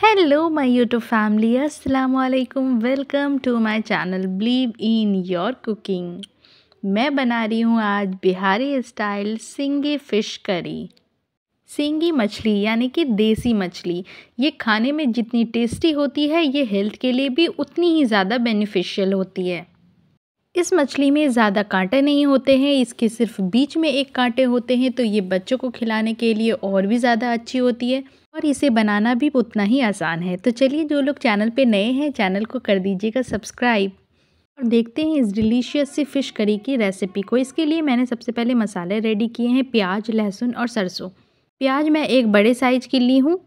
Hello my YouTube family, अस्सलाम वालेकुम। Welcome to my channel believe in your cooking. मैं बना रही हूँ आज बिहारी स्टाइल सिंगी फ़िश करी। सिंगी मछली यानी कि देसी मछली, ये खाने में जितनी टेस्टी होती है ये हेल्थ के लिए भी उतनी ही ज़्यादा बेनिफिशियल होती है। इस मछली में ज़्यादा कांटे नहीं होते हैं, इसके सिर्फ बीच में एक कांटे होते हैं, तो ये बच्चों को खिलाने के लिए और भी ज़्यादा अच्छी होती है और इसे बनाना भी उतना ही आसान है। तो चलिए, जो लोग चैनल पे नए हैं चैनल को कर दीजिएगा सब्सक्राइब और देखते हैं इस डिलीशियस सी फ़िश करी की रेसिपी को। इसके लिए मैंने सबसे पहले मसाले रेडी किए हैं, प्याज, लहसुन और सरसों। प्याज मैं एक बड़े साइज़ की ली हूँ,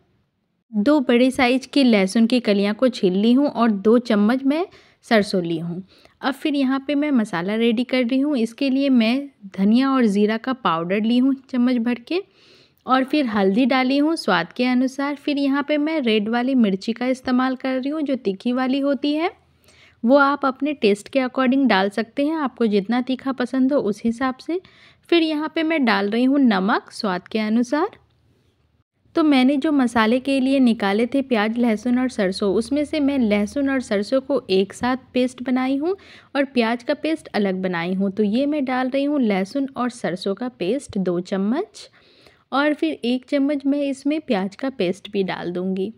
2 बड़े साइज़ की लहसुन की कलियां को छील ली हूँ और 2 चम्मच मैं सरसों ली हूँ। अब फिर यहाँ पे मैं मसाला रेडी कर रही हूँ। इसके लिए मैं धनिया और ज़ीरा का पाउडर ली हूँ चम्मच भर के, और फिर हल्दी डाली हूँ स्वाद के अनुसार। फिर यहाँ पे मैं रेड वाली मिर्ची का इस्तेमाल कर रही हूँ, जो तीखी वाली होती है। वो आप अपने टेस्ट के अकॉर्डिंग डाल सकते हैं, आपको जितना तीखा पसंद हो उस हिसाब से। फिर यहाँ पे मैं डाल रही हूँ नमक स्वाद के अनुसार। तो मैंने जो मसाले के लिए निकाले थे प्याज, लहसुन और सरसों, उसमें से मैं लहसुन और सरसों को एक साथ पेस्ट बनाई हूँ और प्याज का पेस्ट अलग बनाई हूँ। तो ये मैं डाल रही हूँ लहसुन और सरसों का पेस्ट 2 चम्मच, और फिर 1 चम्मच मैं इसमें प्याज का पेस्ट भी डाल दूँगी।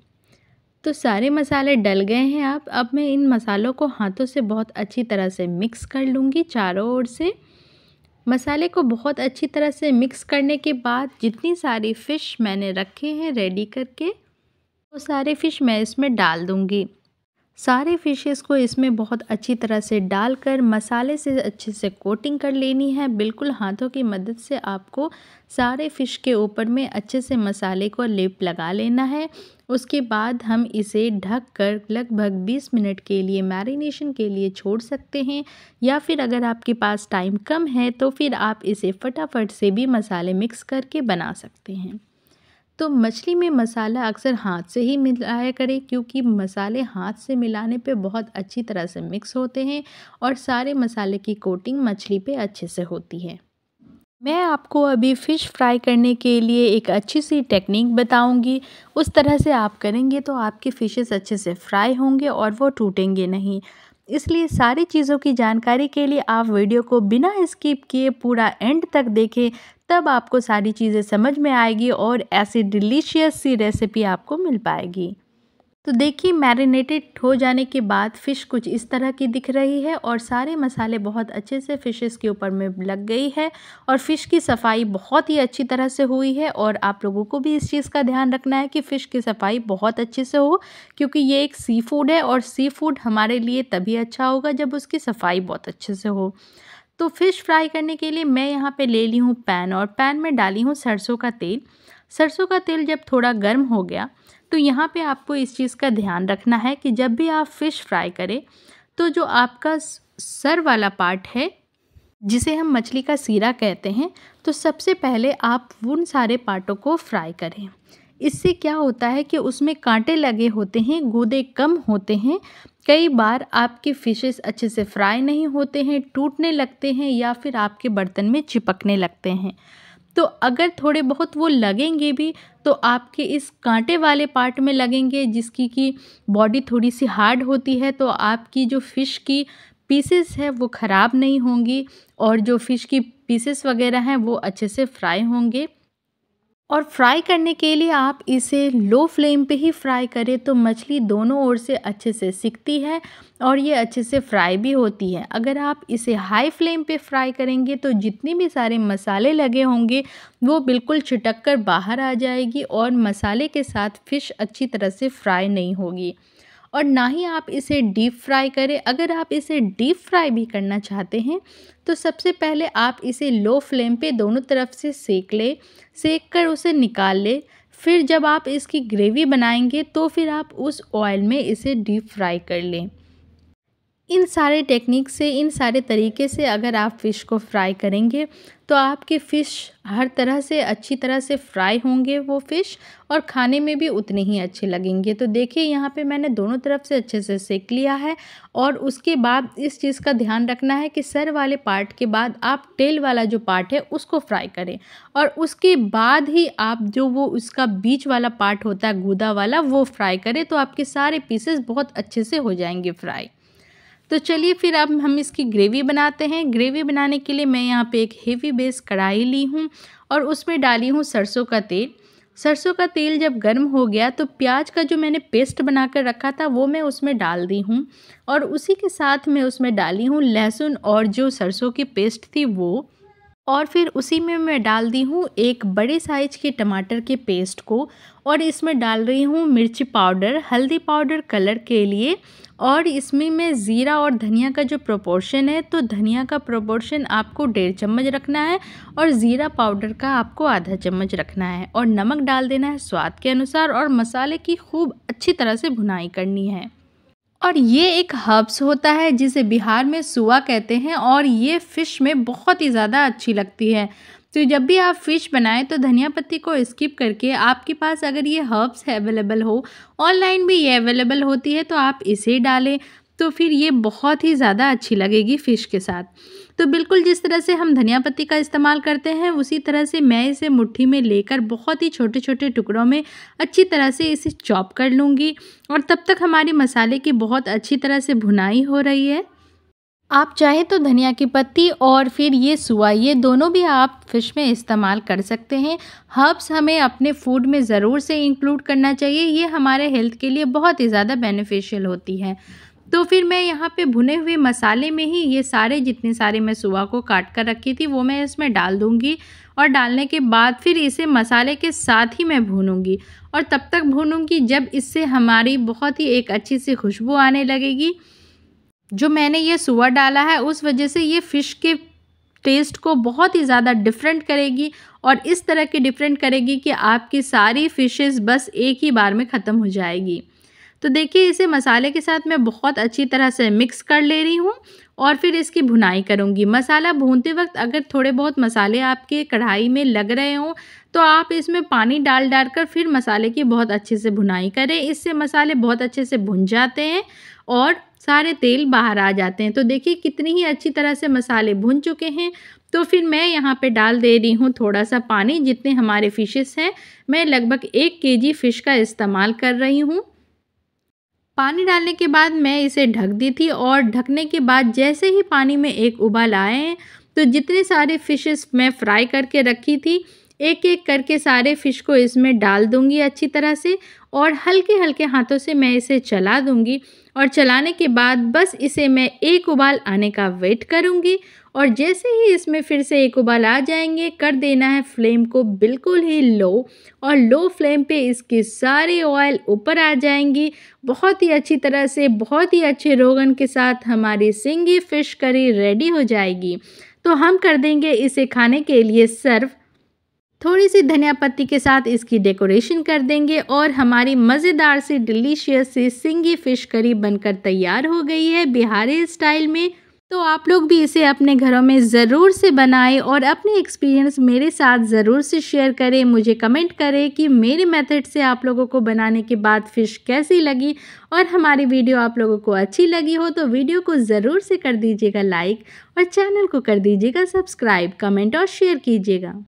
तो सारे मसाले डल गए हैं। अब मैं इन मसालों को हाथों से बहुत अच्छी तरह से मिक्स कर लूँगी चारों ओर से। मसाले को बहुत अच्छी तरह से मिक्स करने के बाद जितनी सारी फ़िश मैंने रखे हैं रेडी करके, वो सारे फ़िश मैं इसमें डाल दूँगी। सारे फ़िशेस को इसमें बहुत अच्छी तरह से डालकर मसाले से अच्छे से कोटिंग कर लेनी है। बिल्कुल हाथों की मदद से आपको सारे फ़िश के ऊपर में अच्छे से मसाले को लेप लगा लेना है। उसके बाद हम इसे ढक कर लगभग 20 मिनट के लिए मैरिनेशन के लिए छोड़ सकते हैं, या फिर अगर आपके पास टाइम कम है तो फिर आप इसे फटाफट से भी मसाले मिक्स करके बना सकते हैं। तो मछली में मसाला अक्सर हाथ से ही मिलाया करें, क्योंकि मसाले हाथ से मिलाने पे बहुत अच्छी तरह से मिक्स होते हैं और सारे मसाले की कोटिंग मछली पे अच्छे से होती है। मैं आपको अभी फ़िश फ्राई करने के लिए एक अच्छी सी टेक्निक बताऊंगी। उस तरह से आप करेंगे तो आपके फ़िशेस अच्छे से फ्राई होंगे और वो टूटेंगे नहीं। इसलिए सारी चीज़ों की जानकारी के लिए आप वीडियो को बिना स्किप किए पूरा एंड तक देखें, तब आपको सारी चीज़ें समझ में आएगी और ऐसी डिलीशियस सी रेसिपी आपको मिल पाएगी। तो देखिए, मैरिनेटेड हो जाने के बाद फ़िश कुछ इस तरह की दिख रही है और सारे मसाले बहुत अच्छे से फ़िशेस के ऊपर में लग गई है और फ़िश की सफाई बहुत ही अच्छी तरह से हुई है। और आप लोगों को भी इस चीज़ का ध्यान रखना है कि फ़िश की सफाई बहुत अच्छे से हो, क्योंकि ये एक सी फूड है और सी फूड हमारे लिए तभी अच्छा होगा जब उसकी सफाई बहुत अच्छे से हो। तो फ़िश फ्राई करने के लिए मैं यहाँ पे ले ली हूँ पैन, और पैन में डाली हूँ सरसों का तेल। सरसों का तेल जब थोड़ा गर्म हो गया तो यहाँ पे आपको इस चीज़ का ध्यान रखना है कि जब भी आप फ़िश फ्राई करें तो जो आपका सर वाला पार्ट है, जिसे हम मछली का सीरा कहते हैं, तो सबसे पहले आप उन सारे पार्टों को फ्राई करें। इससे क्या होता है कि उसमें कांटे लगे होते हैं, गूदे कम होते हैं। कई बार आपके फ़िशेस अच्छे से फ्राई नहीं होते हैं, टूटने लगते हैं या फिर आपके बर्तन में चिपकने लगते हैं। तो अगर थोड़े बहुत वो लगेंगे भी तो आपके इस कांटे वाले पार्ट में लगेंगे, जिसकी की बॉडी थोड़ी सी हार्ड होती है, तो आपकी जो फ़िश की पीसेस है वो ख़राब नहीं होंगी और जो फ़िश की पीसेस वगैरह हैं वो अच्छे से फ्राई होंगे। और फ्राई करने के लिए आप इसे लो फ्लेम पे ही फ्राई करें, तो मछली दोनों ओर से अच्छे से सिकती है और ये अच्छे से फ्राई भी होती है। अगर आप इसे हाई फ्लेम पे फ्राई करेंगे तो जितने भी सारे मसाले लगे होंगे वो बिल्कुल छिटक कर बाहर आ जाएगी और मसाले के साथ फ़िश अच्छी तरह से फ्राई नहीं होगी। और ना ही आप इसे डीप फ्राई करें। अगर आप इसे डीप फ्राई भी करना चाहते हैं तो सबसे पहले आप इसे लो फ्लेम पे दोनों तरफ से सेक लें, सेक कर उसे निकाल लें। फिर जब आप इसकी ग्रेवी बनाएंगे तो फिर आप उस ऑयल में इसे डीप फ्राई कर लें। इन सारे टेक्निक से, इन सारे तरीके से अगर आप फ़िश को फ्राई करेंगे तो आपके फ़िश हर तरह से अच्छी तरह से फ्राई होंगे वो फ़िश, और खाने में भी उतने ही अच्छे लगेंगे। तो देखिए यहाँ पे मैंने दोनों तरफ से अच्छे से सेक लिया है। और उसके बाद इस चीज़ का ध्यान रखना है कि सर वाले पार्ट के बाद आप टेल वाला जो पार्ट है उसको फ्राई करें, और उसके बाद ही आप जो वो उसका बीच वाला पार्ट होता है गूदा वाला वो फ्राई करें, तो आपके सारे पीसेस बहुत अच्छे से हो जाएंगे फ्राई। तो चलिए फिर अब हम इसकी ग्रेवी बनाते हैं। ग्रेवी बनाने के लिए मैं यहाँ पे एक हेवी बेस कढ़ाई ली हूँ और उसमें डाली हूँ सरसों का तेल। सरसों का तेल जब गर्म हो गया तो प्याज का जो मैंने पेस्ट बना कर रखा था वो मैं उसमें डाल दी हूँ, और उसी के साथ मैं उसमें डाली हूँ लहसुन और जो सरसों की पेस्ट थी वो, और फिर उसी में मैं डाल दी हूँ एक बड़े साइज के टमाटर के पेस्ट को, और इसमें डाल रही हूँ मिर्ची पाउडर, हल्दी पाउडर कलर के लिए, और इसमें मैं ज़ीरा और धनिया का जो प्रोपोर्शन है, तो धनिया का प्रोपोर्शन आपको 1.5 चम्मच रखना है और ज़ीरा पाउडर का आपको आधा चम्मच रखना है, और नमक डाल देना है स्वाद के अनुसार, और मसाले की खूब अच्छी तरह से भुनाई करनी है। और ये एक हर्ब्स होता है जिसे बिहार में सुआ कहते हैं, और ये फ़िश में बहुत ही ज़्यादा अच्छी लगती है। तो जब भी आप फ़िश बनाएं तो धनिया पत्ती को स्किप करके, आपके पास अगर ये हर्ब्स अवेलेबल हो, ऑनलाइन भी ये अवेलेबल होती है, तो आप इसे डालें, तो फिर ये बहुत ही ज़्यादा अच्छी लगेगी फ़िश के साथ। तो बिल्कुल जिस तरह से हम धनिया पत्ती का इस्तेमाल करते हैं उसी तरह से मैं इसे मुट्ठी में लेकर बहुत ही छोटे छोटे टुकड़ों में अच्छी तरह से इसे चॉप कर लूँगी, और तब तक हमारी मसाले की बहुत अच्छी तरह से भुनाई हो रही है। आप चाहे तो धनिया की पत्ती और फिर ये सुआ, ये दोनों भी आप फ़िश में इस्तेमाल कर सकते हैं। हर्ब्स हमें अपने फूड में ज़रूर से इंक्लूड करना चाहिए, ये हमारे हेल्थ के लिए बहुत ही ज़्यादा बेनिफिशियल होती है। तो फिर मैं यहाँ पे भुने हुए मसाले में ही ये सारे जितने सारे मैं सुआ को काट कर रखी थी वो मैं इसमें डाल दूँगी, और डालने के बाद फिर इसे मसाले के साथ ही मैं भूनूँगी, और तब तक भूनूँगी जब इससे हमारी बहुत ही एक अच्छी सी खुशबू आने लगेगी। जो मैंने ये सुआ डाला है उस वजह से ये फ़िश के टेस्ट को बहुत ही ज़्यादा डिफरेंट करेगी, और इस तरह की डिफरेंट करेगी कि आपकी सारी फ़िशेस बस एक ही बार में ख़त्म हो जाएगी। तो देखिए इसे मसाले के साथ मैं बहुत अच्छी तरह से मिक्स कर ले रही हूँ, और फिर इसकी भुनाई करूँगी। मसाला भूनते वक्त अगर थोड़े बहुत मसाले आपके कढ़ाई में लग रहे हों तो आप इसमें पानी डाल कर फिर मसाले की बहुत अच्छे से भुनाई करें। इससे मसाले बहुत अच्छे से भुन जाते हैं और सारे तेल बाहर आ जाते हैं। तो देखिए कितनी ही अच्छी तरह से मसाले भुन चुके हैं। तो फिर मैं यहाँ पे डाल दे रही हूँ थोड़ा सा पानी, जितने हमारे फ़िशेस हैं। मैं लगभग 1 केजी फ़िश का इस्तेमाल कर रही हूँ। पानी डालने के बाद मैं इसे ढक दी थी, और ढकने के बाद जैसे ही पानी में एक उबाल आए तो जितने सारे फ़िशेस मैं फ्राई करके रखी थी एक एक करके सारे फ़िश को इसमें डाल दूंगी अच्छी तरह से, और हल्के हल्के हाथों से मैं इसे चला दूंगी, और चलाने के बाद बस इसे मैं एक उबाल आने का वेट करूंगी, और जैसे ही इसमें फिर से एक उबाल आ जाएंगे कर देना है फ्लेम को बिल्कुल ही लो, और लो फ्लेम पे इसके सारे ऑयल ऊपर आ जाएंगी। बहुत ही अच्छी तरह से बहुत ही अच्छे रोगन के साथ हमारी सिंगी फ़िश करी रेडी हो जाएगी। तो हम कर देंगे इसे खाने के लिए सर्व। थोड़ी सी धनिया पत्ती के साथ इसकी डेकोरेशन कर देंगे, और हमारी मज़ेदार सी डिलीशियस सी सिंगी फ़िश करी बनकर तैयार हो गई है बिहारी स्टाइल में। तो आप लोग भी इसे अपने घरों में ज़रूर से बनाएं, और अपने एक्सपीरियंस मेरे साथ ज़रूर से शेयर करें। मुझे कमेंट करें कि मेरे मेथड से आप लोगों को बनाने के बाद फ़िश कैसी लगी, और हमारी वीडियो आप लोगों को अच्छी लगी हो तो वीडियो को ज़रूर से कर दीजिएगा लाइक, और चैनल को कर दीजिएगा सब्सक्राइब, कमेंट और शेयर कीजिएगा।